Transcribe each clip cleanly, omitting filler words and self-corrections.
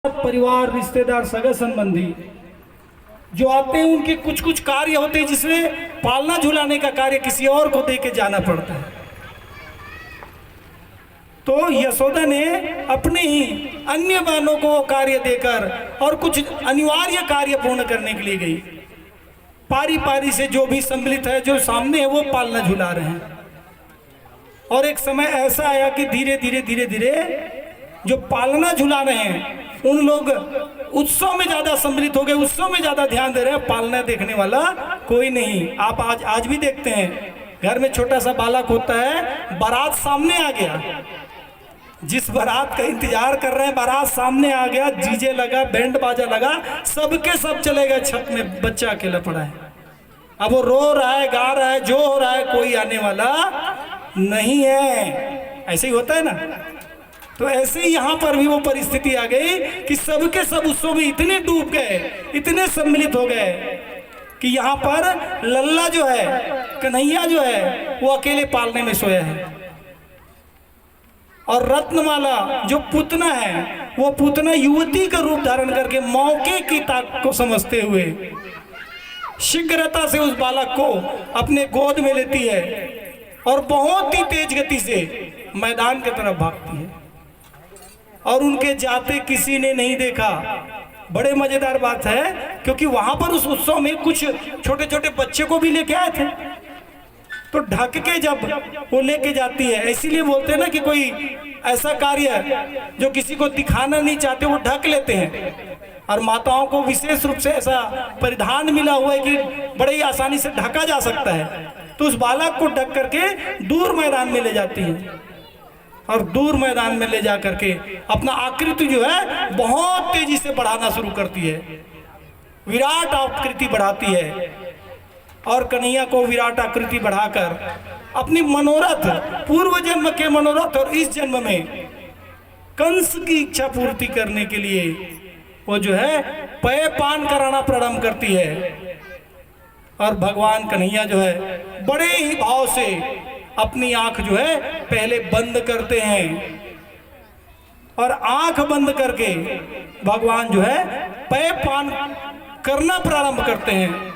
परिवार, रिश्तेदार, सगे संबंधी जो आते हैं उनके कुछ कुछ कार्य होते हैं जिसमें पालना झुलाने का कार्य किसी और को दे के जाना पड़ता है। तो यशोदा ने अपने ही अन्य बहनों को कार्य देकर और कुछ अनिवार्य कार्य पूर्ण करने के लिए गई। पारी पारी से जो भी सम्मिलित है, जो सामने है, वो पालना झुला रहे हैं। और एक समय ऐसा आया कि धीरे धीरे धीरे धीरे जो पालना झुला रहे हैं उन लोग उत्सव में ज्यादा सम्मिलित हो गए, उत्सव में ज्यादा ध्यान दे रहे हैं। पालना देखने वाला कोई नहीं। आप आज भी देखते हैं, घर में छोटा सा बालक होता है, बारात सामने आ गया, जिस बारात का इंतजार कर रहे हैं बारात सामने आ गया, डीजे लगा, बैंड बाजा लगा, सबके सब चले गए, छत में बच्चा अकेला पड़ा है। अब वो रो रहा है, गा रहा है, जो हो रहा है, कोई आने वाला नहीं है। ऐसे ही होता है ना। तो ऐसे ही यहाँ पर भी वो परिस्थिति आ गई कि सबके सब उत्सव में इतने डूब गए, इतने सम्मिलित हो गए कि यहाँ पर लल्ला जो है, कन्हैया जो है, वो अकेले पालने में सोया है। और रत्नमाला जो पूतना है, वो पूतना युवती का रूप धारण करके मौके की ताक को समझते हुए शीघ्रता से उस बालक को अपने गोद में लेती है और बहुत ही तेज गति से मैदान की तरफ भागती है। और उनके जाते किसी ने नहीं देखा। बड़े मजेदार बात है, क्योंकि वहां पर उस उत्सव में कुछ छोटे छोटे बच्चे को भी लेके आए थे। तो ढक के जब वो लेके जाती है, इसीलिए बोलते हैं ना कि कोई ऐसा कार्य जो किसी को दिखाना नहीं चाहते वो ढक लेते हैं। और माताओं को विशेष रूप से ऐसा परिधान मिला हुआ है कि बड़े ही आसानी से ढका जा सकता है। तो उस बालक को ढक करके दूर मैदान में ले जाती है और दूर मैदान में ले जा करके अपना आकृति जो है बहुत तेजी से बढ़ाना शुरू करती है, विराट आकृति बढ़ाती है। और कन्हैया को विराट आकृति बढ़ाकर अपनी मनोरथ, पूर्व जन्म के मनोरथ और इस जन्म में कंस की इच्छा पूर्ति करने के लिए वो जो है पेय पान कराना प्रारंभ करती है। और भगवान कन्हैया जो है बड़े ही भाव से अपनी आंख जो है पहले बंद करते हैं और आंख बंद करके भगवान जो है पेय पान करना प्रारंभ करते हैं।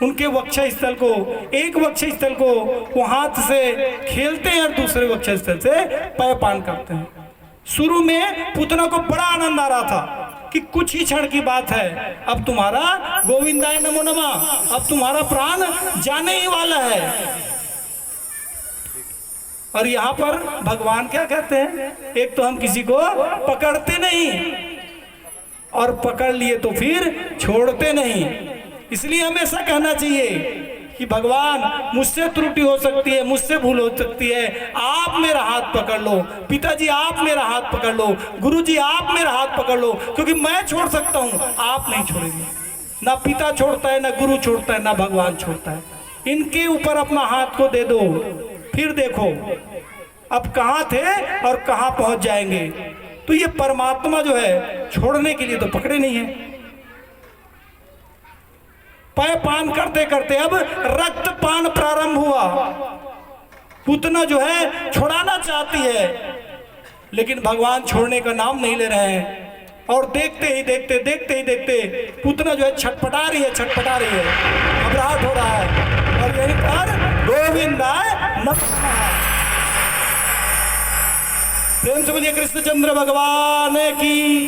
उनके वक्ष स्थल को, एक वक्ष स्थल को वो हाथ से खेलते हैं और दूसरे वक्ष स्थल से पेय पान करते हैं। शुरू में पूतना को बड़ा आनंद आ रहा था कि कुछ ही क्षण की बात है, अब तुम्हारा गोविंदाय नमो नमः, अब तुम्हारा प्राण जाने ही वाला है। और यहाँ पर भगवान क्या कहते हैं, एक तो हम किसी को पकड़ते नहीं और पकड़ लिए तो फिर छोड़ते नहीं। इसलिए हमेशा कहना चाहिए कि भगवान मुझसे त्रुटि हो सकती है, मुझसे भूल हो सकती है, आप मेरा हाथ पकड़ लो, पिताजी आप मेरा हाथ पकड़ लो, गुरुजी आप मेरा हाथ पकड़ लो, क्योंकि मैं छोड़ सकता हूँ, आप नहीं छोड़ेंगे। ना पिता छोड़ता है, ना गुरु छोड़ता है, ना भगवान छोड़ता है। इनके ऊपर अपना हाथ को दे दो, फिर देखो अब कहाँ थे और कहाँ पहुंच जाएंगे। तो ये परमात्मा जो है छोड़ने के लिए तो पकड़े नहीं है। पेय पान करते करते अब रक्त पान प्रारंभ हुआ। पूतना जो है छुड़ाना चाहती है, लेकिन भगवान छोड़ने का नाम नहीं ले रहे हैं। और देखते ही देखते पूतना जो है छटपटा रही है, घबराहट हो रहा है। और यहीं पर गोविंदाय नमः, प्रेम से बोलिए कृष्णचंद्र भगवान की,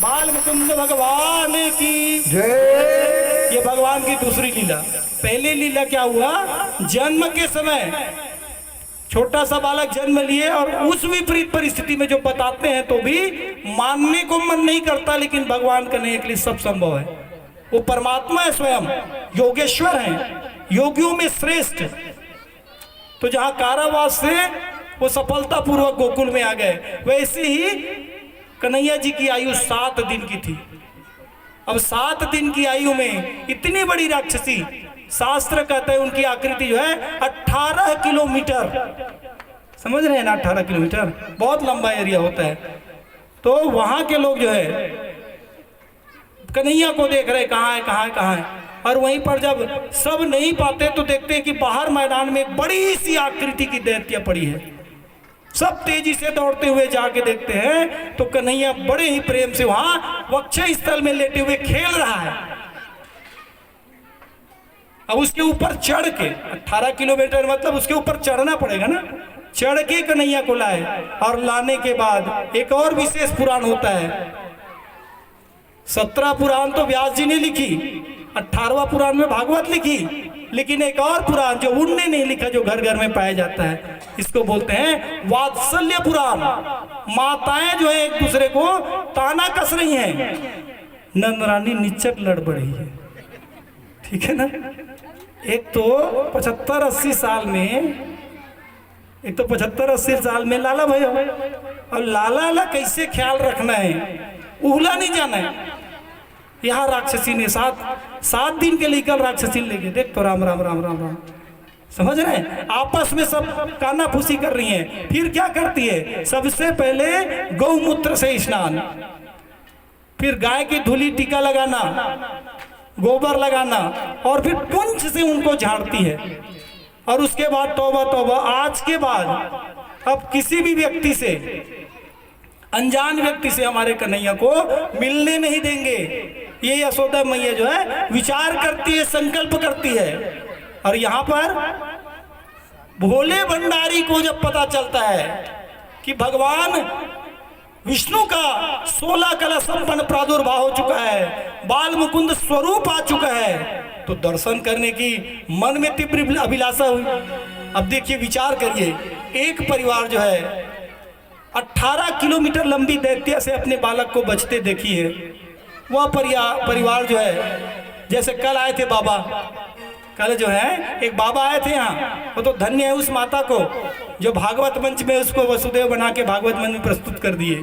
बाल मुकुंद भगवान की जय। ये भगवान की दूसरी लीला। पहली लीला क्या हुआ, जन्म के समय छोटा सा बालक जन्म लिए और उस विपरीत परिस्थिति में जो बताते हैं तो भी मानने को मन नहीं करता, लेकिन भगवान करने के लिए सब संभव है। वो परमात्मा है, स्वयं योगेश्वर हैं, योगियों में श्रेष्ठ। तो जहां कारावास से वो सफलता पूर्वक गोकुल में आ गए, वैसे ही कन्हैया जी की आयु 7 दिन की थी। अब 7 दिन की आयु में इतनी बड़ी राक्षसी, शास्त्र कहते हैं उनकी आकृति जो है 18 किलोमीटर, समझ रहे हैं ना, 18 किलोमीटर बहुत लंबा एरिया होता है। तो वहां के लोग जो है कन्हैया को देख रहे कहाँ है। और वहीं पर जब सब नहीं पाते तो देखते हैं कि बाहर मैदान में बड़ी सी आकृति की दैत्य पड़ी है, सब तेजी से दौड़ते हुए जाके देखते हैं तो कन्हैया बड़े ही प्रेम से वहां वक्षय स्थल में लेटे हुए खेल रहा है। अब उसके ऊपर चढ़ के 18 किलोमीटर मतलब उसके ऊपर चढ़ना पड़ेगा ना, चढ़ के कन्हैया को लाए और लाने के बाद एक और विशेष पुराण होता है। 17 पुराण तो व्यास जी ने लिखी, 18वां पुराण में भागवत लिखी, लेकिन एक और पुराण जो उनने नहीं लिखा जो घर घर में पाया जाता है, इसको बोलते हैं वात्सल्य पुराण। माताएं जो है एक दूसरे को ताना कस रही हैं, नंद रानी निच्चट लड़ पड़ी है, ठीक है ना। एक तो 75-80 साल में, एक तो 75-80 साल में लाला भाई, और लाला कैसे ख्याल रखना है, उहला नहीं जाना है। यहाँ राक्षसी ने 7 दिन के लिए कल राक्षसी लेके देख तो राम राम राम राम राम, समझ रहे हैं, आपस में सब काना फूसी कर रही हैं। फिर क्या करती है, सबसे पहले गौमूत्र से स्नान, फिर गाय की धूली टीका लगाना, गोबर लगाना, और फिर पुंछ से उनको झाड़ती है। और उसके बाद तौबा तौबा, आज के बाद अब किसी भी व्यक्ति से, अनजान व्यक्ति से हमारे कन्हैया को मिलने नहीं देंगे। ये यशोदा मैया जो है विचार करती है, संकल्प करती है। और यहाँ पर भोले भंडारी को जब पता चलता है कि भगवान विष्णु का 16 कला संपन्न प्रादुर्भाव हो चुका है, बाल मुकुंद स्वरूप आ चुका है, तो दर्शन करने की मन में तीव्र अभिलाषा हुई। अब देखिए, विचार करिए, एक परिवार जो है 18 किलोमीटर लंबी दैत्य से अपने बालक को बचते देखी है। वह परिवार जो है, जैसे कल आए थे बाबा, कल जो है एक बाबा आए थे यहाँ, वो तो धन्य है उस माता को जो भागवत मंच में उसको वसुदेव बना के भागवत मंच में प्रस्तुत कर दिए।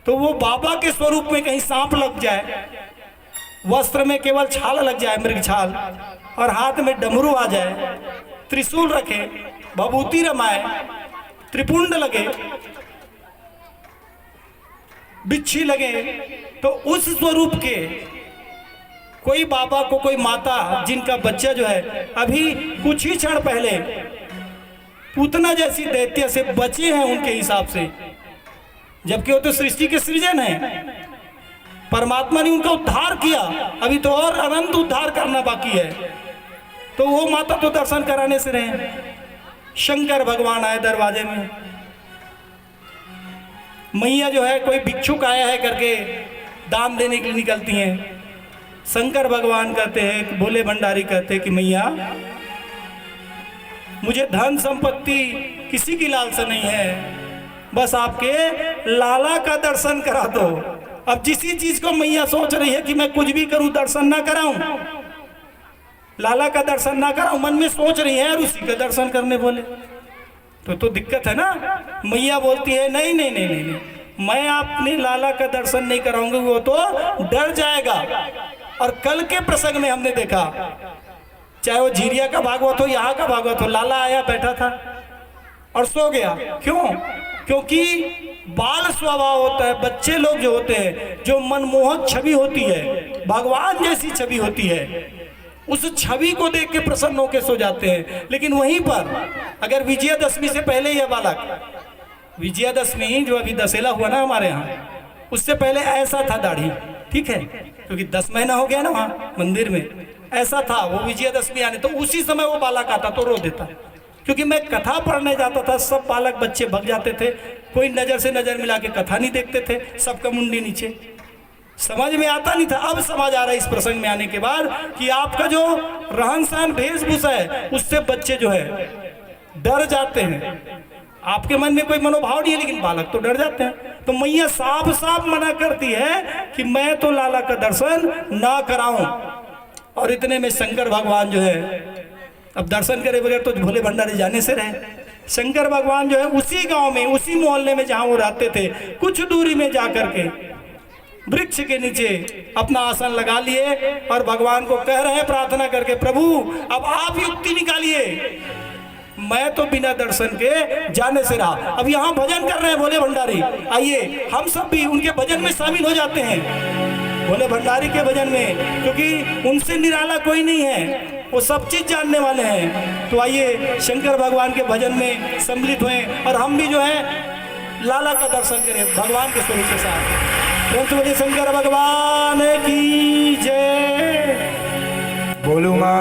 तो वो बाबा के स्वरूप में कहीं सांप लग जाए, वस्त्र में केवल छाल लग जाए, मृग छाल, और हाथ में डमरू आ जाए, त्रिशूल रखे, भभूति रमाए, त्रिपुंड लगे, बिच्छी लगे, तो उस स्वरूप के कोई बाबा को, कोई माता जिनका बच्चा जो है अभी कुछ ही क्षण पहले पूतना जैसी दैत्य से बचे हैं उनके हिसाब से, जबकि वो तो सृष्टि के सृजन है, परमात्मा ने उनका उद्धार किया, अभी तो और अनंत उद्धार करना बाकी है। तो वो माता तो दर्शन कराने से रहे। शंकर भगवान आए दरवाजे में, मैया जो है कोई भिक्षुक आया है करके दान देने के लिए निकलती हैं। शंकर भगवान कहते हैं, भोले भंडारी कहते हैं कि मैया मुझे धन संपत्ति किसी की लालसा नहीं है, बस आपके लाला का दर्शन करा दो। अब जिसी चीज को मैया सोच रही है कि मैं कुछ भी करूं दर्शन ना कराऊं, लाला का दर्शन ना कराऊं, मन में सोच रही है और उसी का दर्शन करने बोले तो दिक्कत है ना। मैया बोलती है नहीं नहीं नहीं नहीं, नहीं। मैं अपने लाला का दर्शन नहीं कराऊंगी, वो तो डर जाएगा। और कल के प्रसंग में हमने देखा, चाहे वो झीरिया का भागवत हो, यहाँ का भागवत हो, लाला आया बैठा था और सो गया। क्यों? क्योंकि बाल स्वभाव होता है, बच्चे लोग जो होते हैं, जो मनमोहक छवि होती है, भगवान जैसी छवि होती है, उस छवि को देख के प्रसन्न होकर सो जाते हैं। लेकिन वहीं पर अगर विजयादशमी से पहले यह बालक, विजयादशमी जो अभी दशहरा हुआ ना हमारे यहाँ, उससे पहले ऐसा था दाढ़ी, ठीक है, क्योंकि 10 महीना हो गया ना वहाँ मंदिर में, ऐसा था। वो विजयादशमी आने तो उसी समय वो बालक आता तो रो देता, क्योंकि मैं कथा पढ़ने जाता था, सब बालक बच्चे भग जाते थे, कोई नजर से नजर मिला के कथा नहीं देखते थे, सबका मुंडी नीचे, समझ में आता नहीं था। अब समझ आ रहा है इस प्रसंग में आने के बाद कि आपका जो रहन सहन वेशभूषा है उससे बच्चे जो है डर जाते हैं। आपके मन में कोई मनोभाव नहीं है, लेकिन बालक तो डर जाते हैं। तो मैया साफ साफ मना करती है कि मैं तो लाला का दर्शन ना कराऊं। और इतने में शंकर भगवान जो है, अब दर्शन करे बगैर तो भोले भंडारी जाने से रहे, शंकर भगवान जो है उसी गांव में, उसी मोहल्ले में जहां वो रहते थे, कुछ दूरी में जाकर के वृक्ष के नीचे अपना आसन लगा लिए और भगवान को कह रहे हैं प्रार्थना करके, प्रभु अब आप युक्ति निकालिए, मैं तो बिना दर्शन के जाने से रहा। अब यहाँ भजन कर रहे हैं भोले भंडारी, आइए हम सब भी उनके भजन में शामिल हो जाते हैं, भोले भंडारी के भजन में, क्योंकि उनसे निराला कोई नहीं है। वो सब चीज़ जानने वाले हैं। तो आइए शंकर भगवान के भजन में सम्मिलित हुए और हम भी जो है लाला का दर्शन करें भगवान के स्वरूप के साथ। प्रेम से बोलिए शंकर भगवान की जय। बोलूँगा